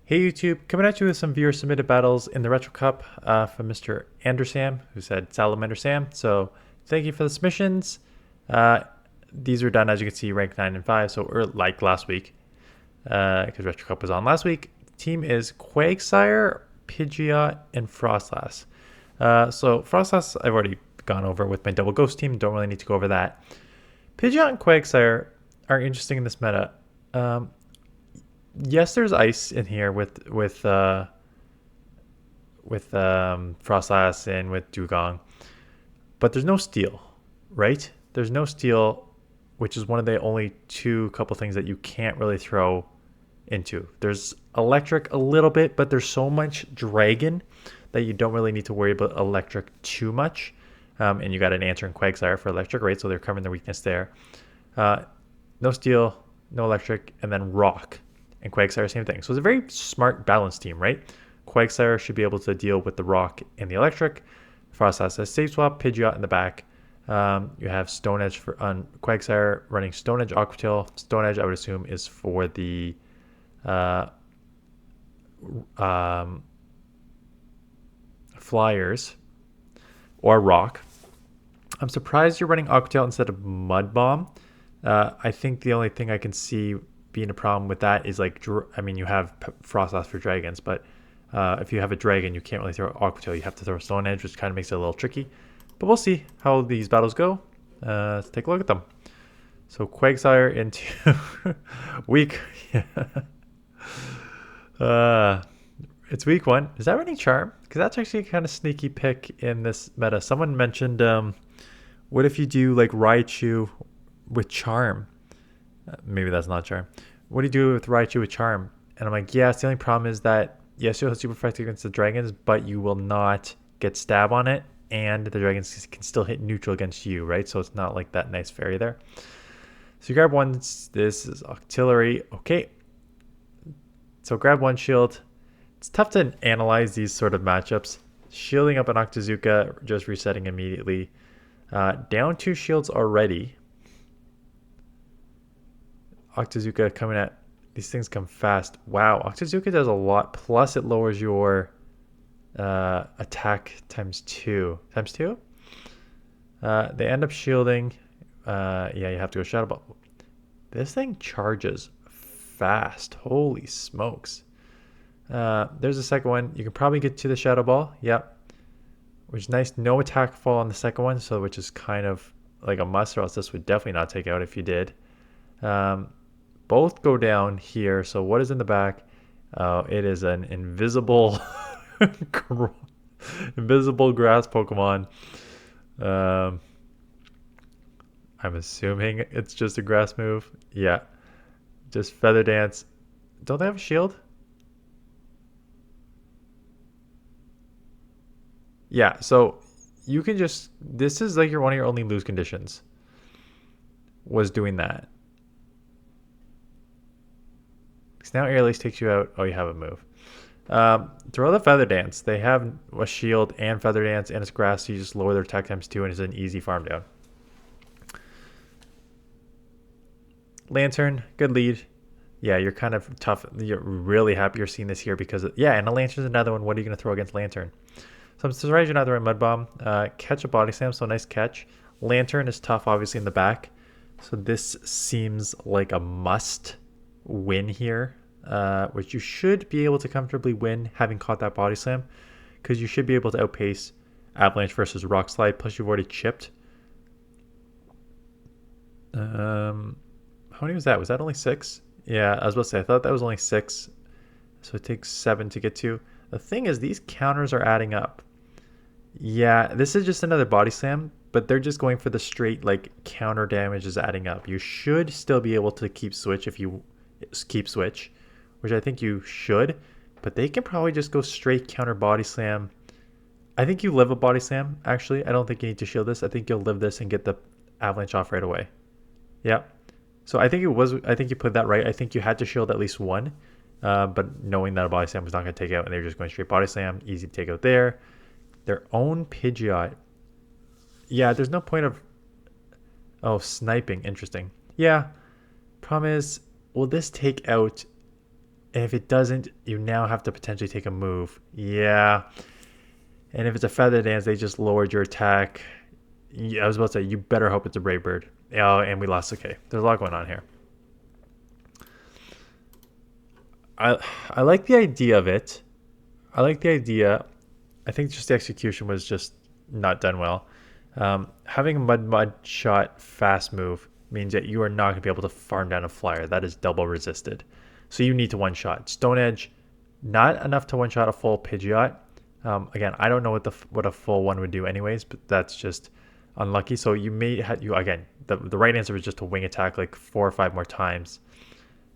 Hey YouTube, coming at you with some viewer submitted battles in the Retro Cup from Mr. Andersam, who said Salamander Sam. So thank you for the submissions. These are done, as you can see, rank 9 and 5, so like last week, because Retro Cup was on last week. The team is Quagsire, Pidgeot, and Frostlass. So Frostlass I've already gone over with my double ghost team, don't really need to go over that. Pidgeot and Quagsire are interesting in this meta. Yes, there's ice in here with Frostlass and with Dugong, but there's no steel, right? There's no steel, which is one of the only couple things that you can't really throw into. There's electric a little bit, but there's so much dragon that you don't really need to worry about electric too much. And you got an answer in Quagsire for electric, right? So they're covering their weakness there. No steel, no electric, and then rock. And Quagsire, same thing. So it's a very smart, balanced team, right? Quagsire should be able to deal with the rock and the electric. Frostlass has Safe Swap, Pidgeot in the back. You have Stone Edge on Quagsire running Stone Edge, Aqua Tail. Stone Edge, I would assume, is for the Flyers or Rock. I'm surprised you're running Aqua Tail instead of Mud Bomb. I think the only thing I can see being a problem with that is like, I mean, you have Frostlass for dragons, but if you have a dragon, you can't really throw Aqua Tail. You have to throw Stone Edge, which kind of makes it a little tricky. But we'll see how these battles go. Let's take a look at them. So Quagsire into week. It's week 1. Is that running Charm? Because that's actually a kind of sneaky pick in this meta. Someone mentioned, what if you do like Riachu with Charm? Maybe that's not Charm. What do you do with Riachu with Charm? And I'm like, yes, the only problem is that, yes, you'll have super effective against the dragons, but you will not get stab on it, and the dragons can still hit neutral against you, right? So it's not like that nice fairy there. So you grab one. This is artillery. Okay. So grab one shield. It's tough to analyze these sort of matchups. Shielding up an Octazooka, just resetting immediately. Down 2 shields already. Octazooka coming at, these things come fast. Wow, Octazooka does a lot, plus it lowers your attack times 2. Times 2? They end up shielding. Yeah, you have to go Shadow Ball. This thing charges fast. Holy smokes. There's a second one. You can probably get to the Shadow Ball. Yep. Which is nice. No attack fall on the second one, so which is kind of like a must, or else this would definitely not take out if you did. Both go down here. So what is in the back? It is an invisible invisible grass Pokemon. I'm assuming it's just a grass move. Yeah. Just Feather Dance. Don't they have a shield? Yeah, so you can just, this is like one of your only lose conditions, was doing that. Because now Air Lace takes you out. Oh, you have a move. Throw the Feather Dance. They have a shield and Feather Dance, and it's grass, so you just lower their attack times 2, and it's an easy farm down. Lantern, good lead. Yeah, you're kind of tough. You're really happy you're seeing this here because, yeah, and a Lantern's another one. What are you going to throw against Lantern? So I'm surprised you're not throwing Mud Bomb. Catch a Body Slam, so nice catch. Lantern is tough, obviously, in the back. So this seems like a must win here, which you should be able to comfortably win having caught that Body Slam, because you should be able to outpace Avalanche versus Rock Slide, plus you've already chipped. How many was that? Was that only 6? Yeah, I was about to say, I thought that was only 6. So it takes 7 to get to. The thing is, these counters are adding up. Yeah, this is just another Body Slam, but they're just going for the straight, like, counter damage is adding up. You should still be able to keep Switch if you keep Switch, which I think you should, but they can probably just go straight counter Body Slam. I think you live a Body Slam, actually. I don't think you need to shield this. I think you'll live this and get the Avalanche off right away. Yeah. So I think you put that right. I think you had to shield at least one, but knowing that a Body Slam was not going to take out, and they're just going straight Body Slam, easy to take out there. Their own Pidgeot. Yeah, there's no point of... Oh, sniping. Interesting. Yeah. Problem is, will this take out And if it doesn't, you now have to potentially take a move. Yeah. And if it's a Feather Dance, they just lowered your attack. I was about to say, you better hope it's a Brave Bird. Oh, and we lost. Okay, there's a lot going on here. I like the idea of it. I like the idea. I think just the execution was just not done well. Having a mud shot fast move means that you are not going to be able to farm down a flyer. That is double resisted. So you need to one shot. Stone Edge, not enough to one shot a full Pidgeot. Again, I don't know what a full one would do anyways, but that's just unlucky. So you may have again, the right answer is just to wing attack like 4 or 5 more times,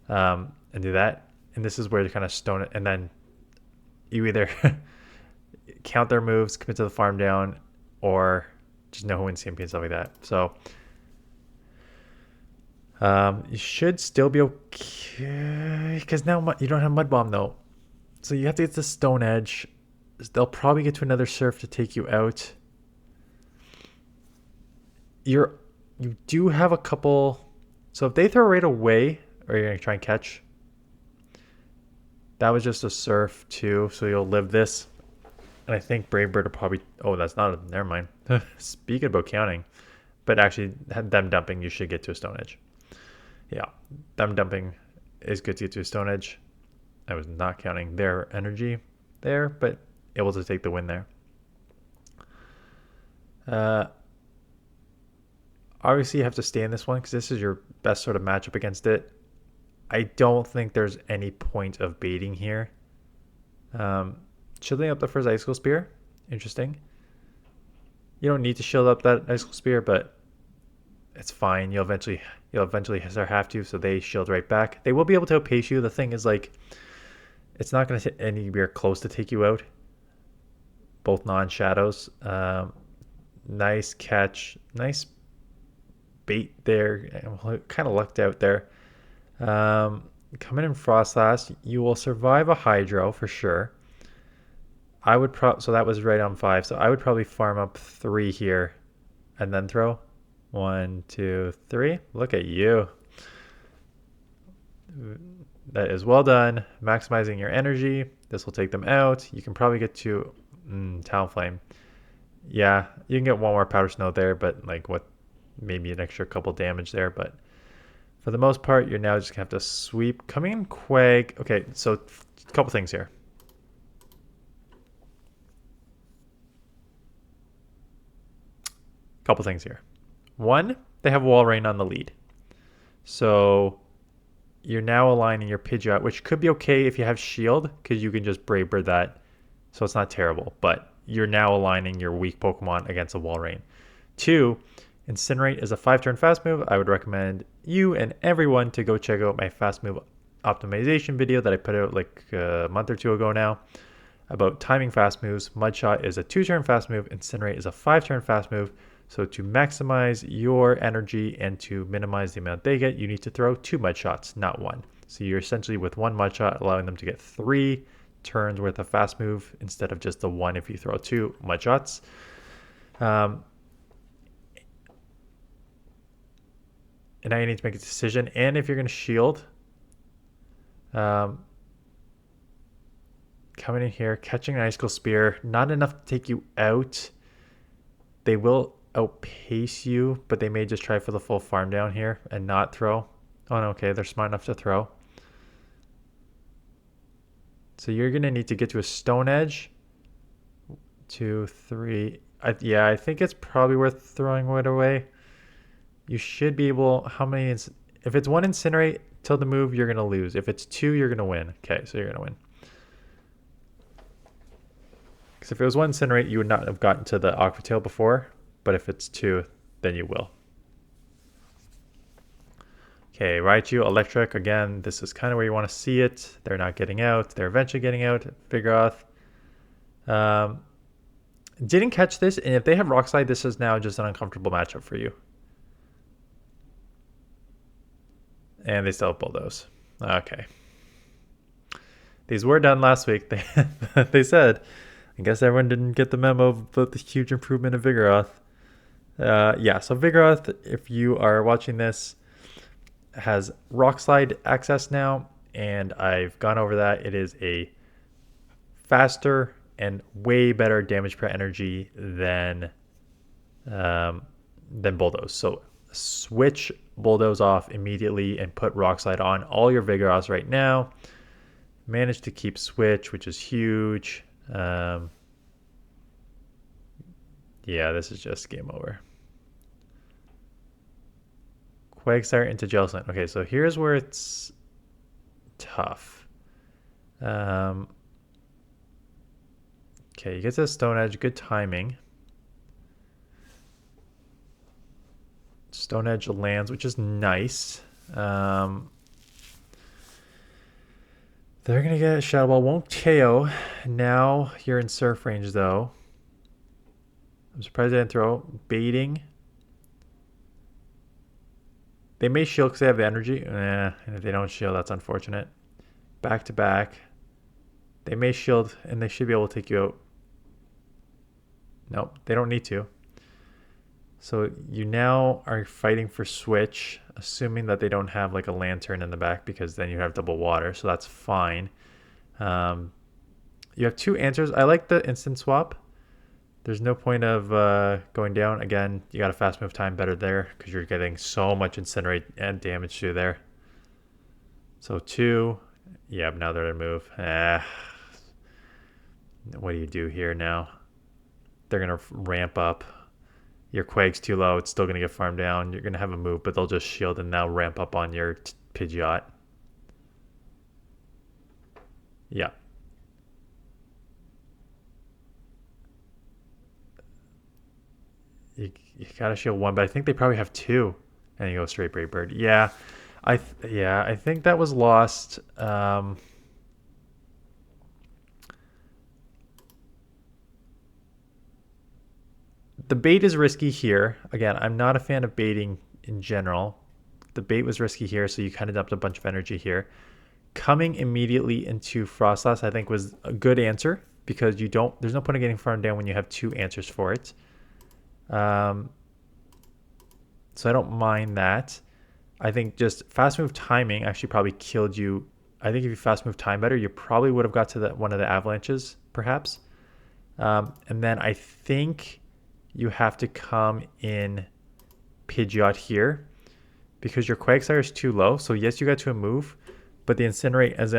and do that. And this is where you kind of stone it, and then you either count their moves, commit to the farm down, or just know who wins CMP and stuff like that. So you should still be okay, because now you don't have Mud Bomb though. So you have to get to Stone Edge. They'll probably get to another Surf to take you out. You do have a couple. So if they throw right away, or you're gonna try and catch. That was just a Surf too, so you'll live this. And I think Brave Bird will probably... Oh, that's not... Never mind. Speaking about counting. But actually, them dumping, you should get to a Stone Edge. Yeah, them dumping is good to get to a Stone Edge. I was not counting their energy there, but able to take the win there. Obviously, you have to stay in this one because this is your best sort of matchup against it. I don't think there's any point of baiting here. Shielding up the first Icicle Spear. Interesting. You don't need to shield up that Icicle Spear, but it's fine. You'll eventually have to, so they shield right back. They will be able to outpace you. The thing is, like, it's not going to hit anywhere close to take you out. Both non-shadows. Nice catch. Nice bait there. Kind of lucked out there. Coming in Frostlass, you will survive a Hydro for sure. I would so that was right on 5. So I would probably farm up 3 here and then throw. 1, 2, 3. Look at you. That is well done. Maximizing your energy. This will take them out. You can probably get to Talonflame. Yeah, you can get 1 more Powder Snow there, but like what? Maybe an extra couple damage there, but for the most part, you're now just gonna have to sweep. Coming in Quag. Okay, so a couple things here. One, they have Wall Rain on the lead. So you're now aligning your Pidgeot, which could be okay if you have Shield, because you can just Brave Bird that. So it's not terrible, but you're now aligning your weak Pokemon against a Wall Rain. 2, Incinerate is a 5-turn fast move. I would recommend you and everyone to go check out my fast move optimization video that I put out like a month or 2 ago now about timing fast moves. Mudshot is a 2-turn fast move. Incinerate is a 5-turn fast move. So to maximize your energy and to minimize the amount they get, you need to throw 2 Mudshots, not 1. So you're essentially with 1 Mudshot allowing them to get 3 turns worth of fast move instead of just the 1 if you throw 2 Mudshots. And now you need to make a decision. And if you're going to shield, coming in here, catching an Icicle Spear, not enough to take you out. They will outpace you, but they may just try for the full farm down here and not throw. Oh, no, okay, they're smart enough to throw. So you're going to need to get to a Stone Edge. 2, 3. Yeah, I think it's probably worth throwing it away. You should be able... How many... If it's 1 Incinerate till the move, you're going to lose. If it's 2, you're going to win. Okay, so you're going to win. Because if it was 1 Incinerate, you would not have gotten to the Aqua Tail before. But if it's 2, then you will. Okay, Riachu, Electric. Again, this is kind of where you want to see it. They're not getting out. They're eventually getting out. Vigoroth. Didn't catch this. And if they have Rock Slide, this is now just an uncomfortable matchup for you. And they still have Bulldoze. Okay. These were done last week. They said. I guess everyone didn't get the memo about the huge improvement of Vigoroth. Yeah, so Vigoroth, if you are watching this, has Rock Slide access now. and I've gone over that. It is a faster and way better damage per energy than Bulldoze. So switch Bulldoze off immediately and put Rock Slide on all your Vigoroths right now. Managed to keep Switch, which is huge. Yeah, this is just game over. Quagsire into Jellicent. Okay, so here's where it's tough. Okay, you get to the Stone Edge. Good timing. Stone Edge lands, which is nice. They're going to get Shadow Ball. Won't KO. Now you're in Surf range, though. I'm surprised they didn't throw. Baiting. They may shield because they have the energy. And if they don't shield, that's unfortunate. Back to back. They may shield, and they should be able to take you out. Nope, they don't need to. So you now are fighting for Switch, assuming that they don't have like a Lantern in the back, because then you have double water, so that's fine. You have 2 answers. I like the instant swap. There's no point of going down. Again, you got a fast move time better there because you're getting so much Incinerate and damage to there. So 2. Yeah, now they're going to move. What do you do here now? They're going to ramp up. Your Quake's too low. It's still going to get farmed down. You're going to have a move, but they'll just shield and now ramp up on your Pidgeot. Yeah. You got to shield 1, but I think they probably have 2. And you go straight Brave Bird. Yeah. I think that was lost. The bait is risky here. Again, I'm not a fan of baiting in general. The bait was risky here, so you kind of dumped a bunch of energy here. Coming immediately into Frostlass, I think, was a good answer because there's no point in getting farmed down when you have 2 answers for it. So I don't mind that. I think just fast move timing actually probably killed you. I think if you fast move time better, you probably would have got to one of the avalanches, perhaps. And then I think you have to come in Pidgeot here because your Quagsire is too low. So yes, you got to a move, but the Incinerate is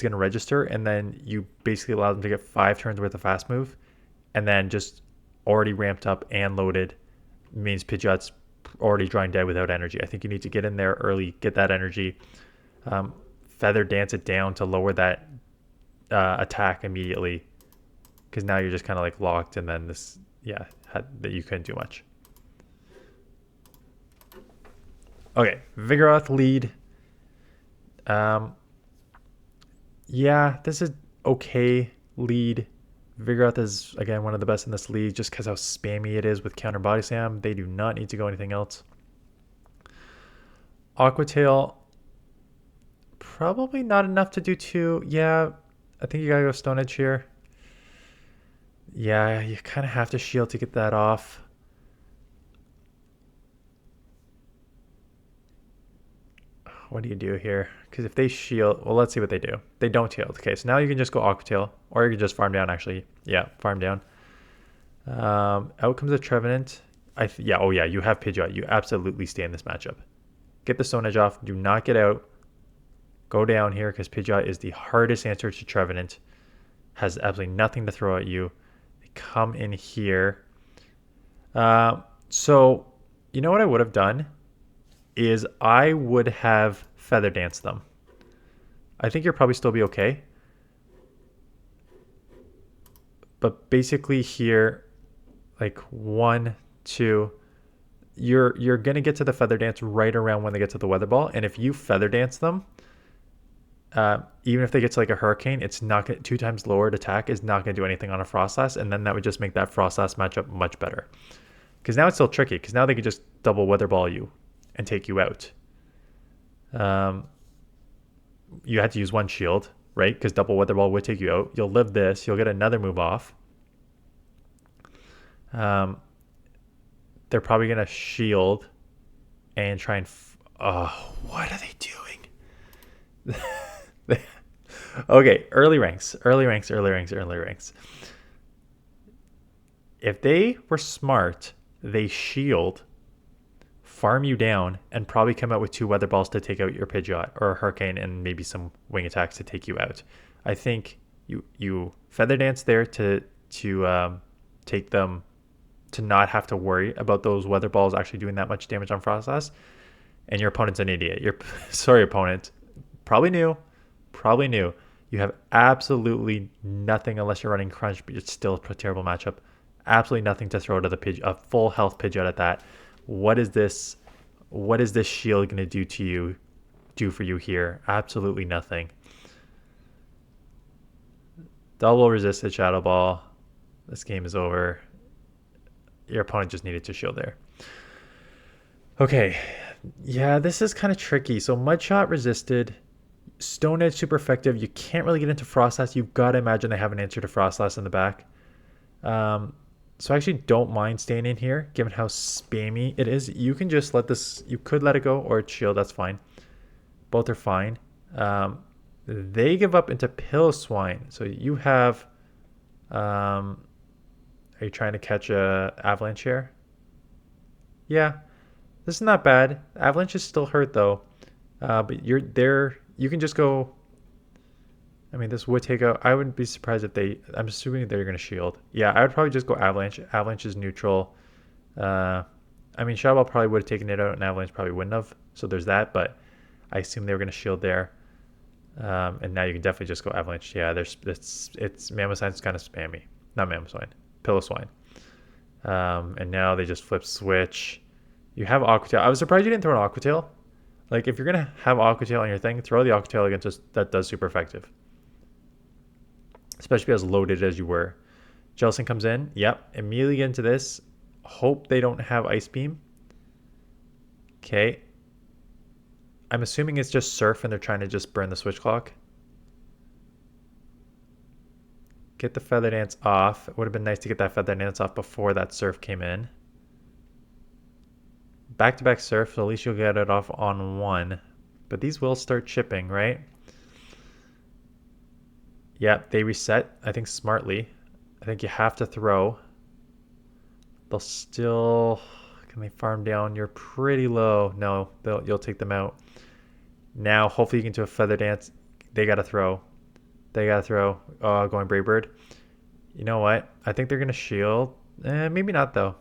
going to register, and then you basically allow them to get 5 turns worth of fast move, and then just already ramped up and loaded means Pidgeot's already drawing dead without energy. I think you need to get in there early, get that energy, Feather Dance it down to lower that attack immediately, because now you're just kind of like locked, and then this, yeah, that you couldn't do much. Okay, Vigoroth lead. Yeah, this is okay lead. Vigoroth is, again, one of the best in this league just because how spammy it is with counter body slam. They do not need to go anything else. Aquatail, probably not enough to do 2. Yeah, I think you gotta go Stone Edge here. Yeah, you kind of have to shield to get that off. What do you do here? Because if they shield, well, let's see what they do. They don't shield. Okay, so now you can just go Aquatail, or you can just farm down, actually. Yeah, farm down. Out comes a Trevenant. Yeah, oh yeah, you have Pidgeot. You absolutely stay in this matchup. Get the Stone Edge off. Do not get out. Go down here, because Pidgeot is the hardest answer to Trevenant. Has absolutely nothing to throw at you. They come in here. So, you know what I would have done? Is I would have Feather Danced them. I think you'll probably still be okay. But basically here, like 1, 2, you're gonna get to the Feather Dance right around when they get to the Weather Ball, and if you Feather Dance them, even if they get to like a Hurricane, it's not gonna, 2 times lowered attack is not gonna do anything on a Frostlass, and then that would just make that Frostlass matchup much better. Because now it's still tricky, because now they could just double Weather Ball you and take you out. You had to use 1 shield, right? Because double Weather Ball would take you out. You'll live this. You'll get another move off. They're probably going to shield and try and... what are they doing? Okay, early ranks, early ranks, early ranks, early ranks. If they were smart, they shield, farm you down, and probably come out with 2 weather balls to take out your Pidgeot or a Hurricane and maybe some wing attacks to take you out. I think you feather dance there to take them, to not have to worry about those weather balls actually doing that much damage on Frostlass. And your opponent's an idiot. Your sorry opponent, probably new, probably new. You have absolutely nothing unless you're running Crunch, but it's still a terrible matchup. Absolutely nothing to throw to the Pidgeot, a full health Pidgeot at that. What is this? What is this shield gonna do to you? Do for you here? Absolutely nothing. Double resisted Shadow Ball. This game is over. Your opponent just needed to shield there. Okay, yeah, this is kind of tricky. So Mud Shot resisted. Stone Edge super effective. You can't really get into Frostlass. You've got to imagine they have an answer to Frostlass in the back. So I actually don't mind staying in here, given how spammy it is. You can just let this, you could let it go, or shield, that's fine. Both are fine. They give up into Piloswine. So you have, are you trying to catch a Avalanche here? Yeah, this is not bad. Avalanche is still hurt though. But you're there, you can just go, I mean, this would take out, I wouldn't be surprised if they, I'm assuming they're going to shield. Yeah, I would probably just go Avalanche. Avalanche is neutral. I mean, Shadow Ball probably would have taken it out and Avalanche probably wouldn't have. So there's that, but I assume they were going to shield there. And now you can definitely just go Avalanche. Yeah, there's it's Mamoswine's kind of spammy. Not Mamoswine, Piloswine. And now they just flip switch. You have Aqua Tail. I was surprised you didn't throw an Aqua Tail. Like, if you're going to have Aqua Tail on your thing, throw the Aqua Tail against us. That does super effective. Especially as loaded as you were. Jellicent comes in. Yep. Immediately get into this. Hope they don't have Ice Beam. Okay. I'm assuming it's just Surf and they're trying to just burn the Switch Clock. Get the Feather Dance off. It would have been nice to get that Feather Dance off before that Surf came in. Back-to-back Surf, so at least you'll get it off on one. But these will start chipping, right? Yeah, they reset, I think, smartly. I think you have to throw. They'll still... Can they farm down? You're pretty low. No, you'll take them out. Now, hopefully you can do a Feather Dance. They got to throw. They got to throw. Going Brave Bird. You know what? I think they're going to shield. Maybe not, though.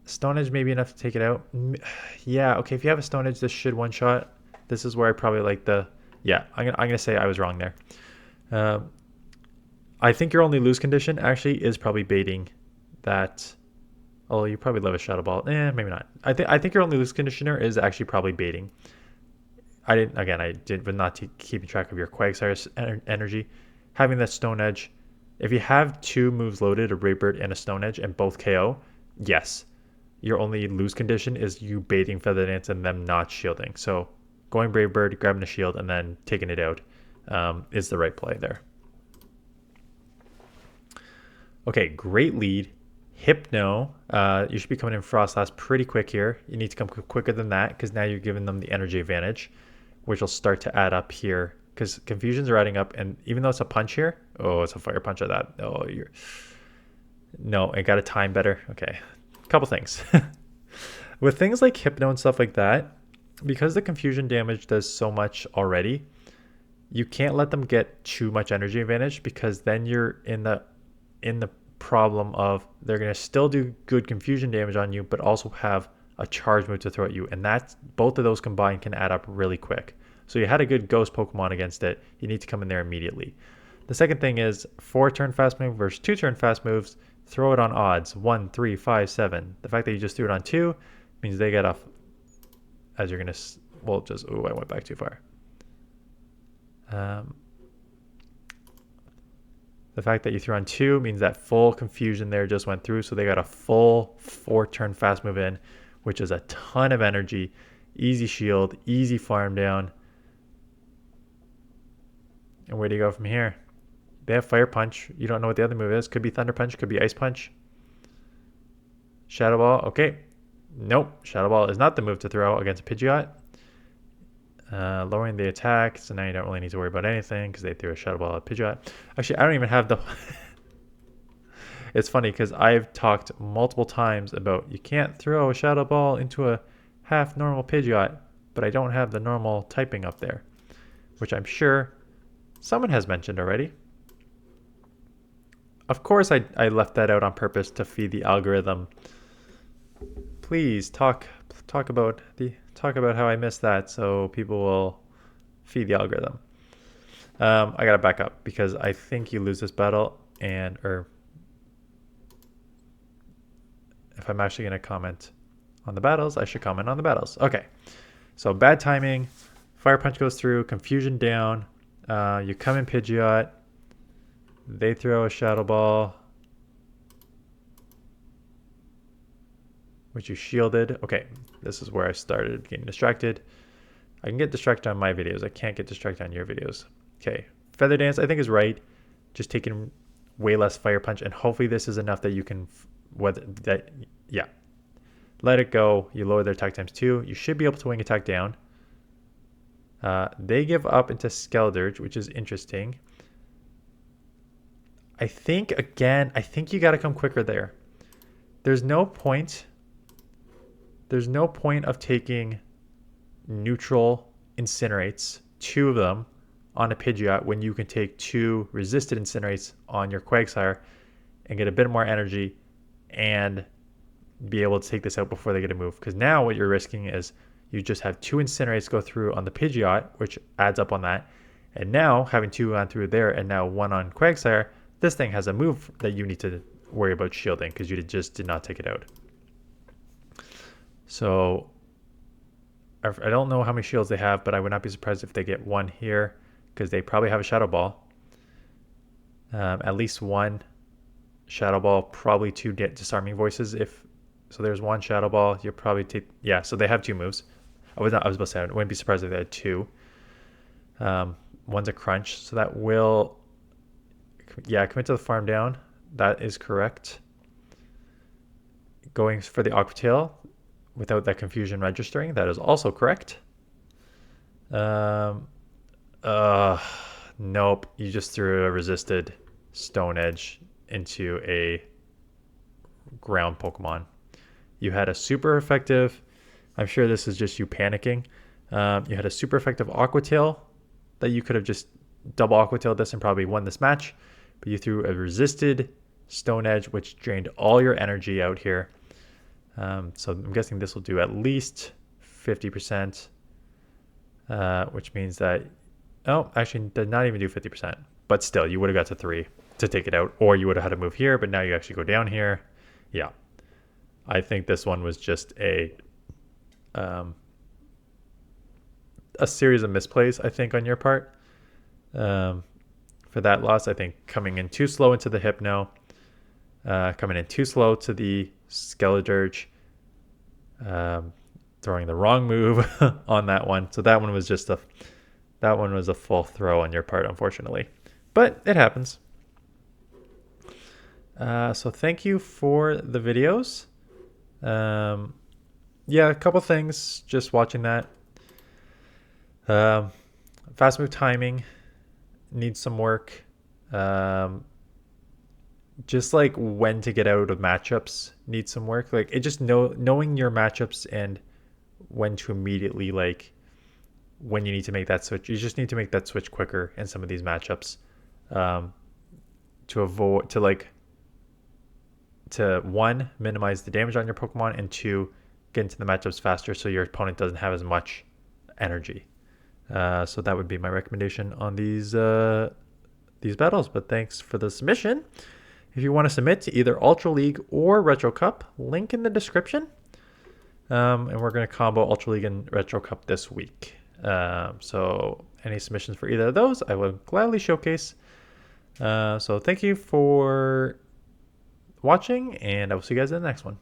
Stone Edge may be enough to take it out. Yeah, okay, if you have a Stone Edge, this should one-shot. This is where I probably like the... Yeah, I'm gonna say I was wrong there. I think your only lose condition actually is probably baiting that. Oh, you probably love a Shadow Ball. Maybe not. I think your only lose conditioner is actually probably baiting. I was not keeping track of your Quagsire energy. Having that Stone Edge, if you have 2 moves loaded, a Brave Bird and a Stone Edge, and both KO, yes. Your only lose condition is you baiting Feather Dance and them not shielding. So going Brave Bird, grabbing a shield, and then taking it out is the right play there. Okay, great lead. Hypno, you should be coming in Frostlass pretty quick here. You need to come quicker than that because now you're giving them the energy advantage, which will start to add up here because confusions are adding up. And even though it's a punch here, oh, it's a fire punch of that. Oh, no, I got to time better. Okay, a couple things. With things like Hypno and stuff like that, because the confusion damage does so much already, you can't let them get too much energy advantage because then you're in the problem of they're going to still do good confusion damage on you but also have a charge move to throw at you, and that's both of those combined can add up really quick. So you had a good ghost Pokemon against it, you need to come in there immediately. The second thing is 4 turn fast move versus 2 turn fast moves. Throw it on odds 1, 3, 5, 7. The fact that you just threw it on 2 means they get off as you're going to, well, just, oh, I went back too far. The fact that you threw on 2 means that full confusion there just went through, so they got a full 4 turn fast move in, which is a ton of energy. Easy shield, easy farm down. And where do you go from here? They have Fire Punch. You don't know what the other move is. Could be Thunder Punch, could be Ice Punch. Shadow Ball, okay. Nope, Shadow Ball is not the move to throw against Pidgeot. lowering the attack, so now you don't really need to worry about anything because they threw a Shadow Ball at Pidgeot. Actually, I don't even have the... It's funny because I've talked multiple times about you can't throw a Shadow Ball into a half normal Pidgeot, but I don't have the normal typing up there, which I'm sure someone has mentioned already. Of course I left that out on purpose to feed the algorithm. Please talk about how I missed that so people will feed the algorithm. I gotta back up because I think you lose this battle, or if I'm actually gonna comment on the battles, I should comment on the battles. Okay, so bad timing, Fire Punch goes through, confusion down, you come in Pidgeot, they throw a Shadow Ball, which you shielded. Okay, this is where I started getting distracted. I can get distracted on my videos. I can't get distracted on your videos. Okay, Feather Dance I think is right. Just taking way less Fire Punch, and hopefully this is enough that you can, yeah. Let it go. You lower their attack times 2. You should be able to wing attack down. They give up into Skeldurge, which is interesting. I think you got to come quicker there. There's no point of taking neutral Incinerates, 2 of them, on a Pidgeot when you can take 2 resisted Incinerates on your Quagsire and get a bit more energy and be able to take this out before they get a move. Because now what you're risking is you just have 2 Incinerates go through on the Pidgeot, which adds up on that. And now having 2 on through there and now 1 on Quagsire, this thing has a move that you need to worry about shielding because you just did not take it out. So I don't know how many shields they have, but I would not be surprised if they get 1 here because they probably have a Shadow Ball. At least 1 Shadow Ball, probably 2 get Disarming Voices. So there's 1 Shadow Ball. You're probably yeah. So they have 2 moves. I was about to say I wouldn't be surprised if they had 2. One's a Crunch, so that will commit to the farm down. That is correct. Going for the Aqua Tail without that confusion registering. That is also correct. Nope. You just threw a resisted Stone Edge into a ground Pokemon. You had a super effective, I'm sure this is just you panicking. You had a super effective Aqua Tail that you could have just double Aqua Tailed this and probably won this match. But you threw a resisted Stone Edge, which drained all your energy out here. So I'm guessing this will do at least 50%, which means that, oh, actually did not even do 50%, but still you would have got to 3 to take it out, or you would have had to move here, but now you actually go down here. Yeah. I think this one was just a series of misplays, I think, on your part. For that loss, I think coming in too slow into the Hypno, coming in too slow to the Skeldurge, throwing the wrong move on that one. So that one was just a full throw on your part, unfortunately. But it happens. So thank you for the videos. Yeah, a couple things just watching that. Fast move timing needs some work. Just like when to get out of matchups needs some work. Like it just knowing your matchups and when to immediately, like when you need to make that switch. You just need to make that switch quicker in some of these matchups, to one, minimize the damage on your Pokemon, and 2, get into the matchups faster so your opponent doesn't have as much energy. So that would be my recommendation on these battles. But thanks for the submission. If you want to submit to either Ultra League or Retro Cup, link in the description. And we're going to combo Ultra League and Retro Cup this week. So any submissions for either of those, I will gladly showcase. So thank you for watching, and I will see you guys in the next one.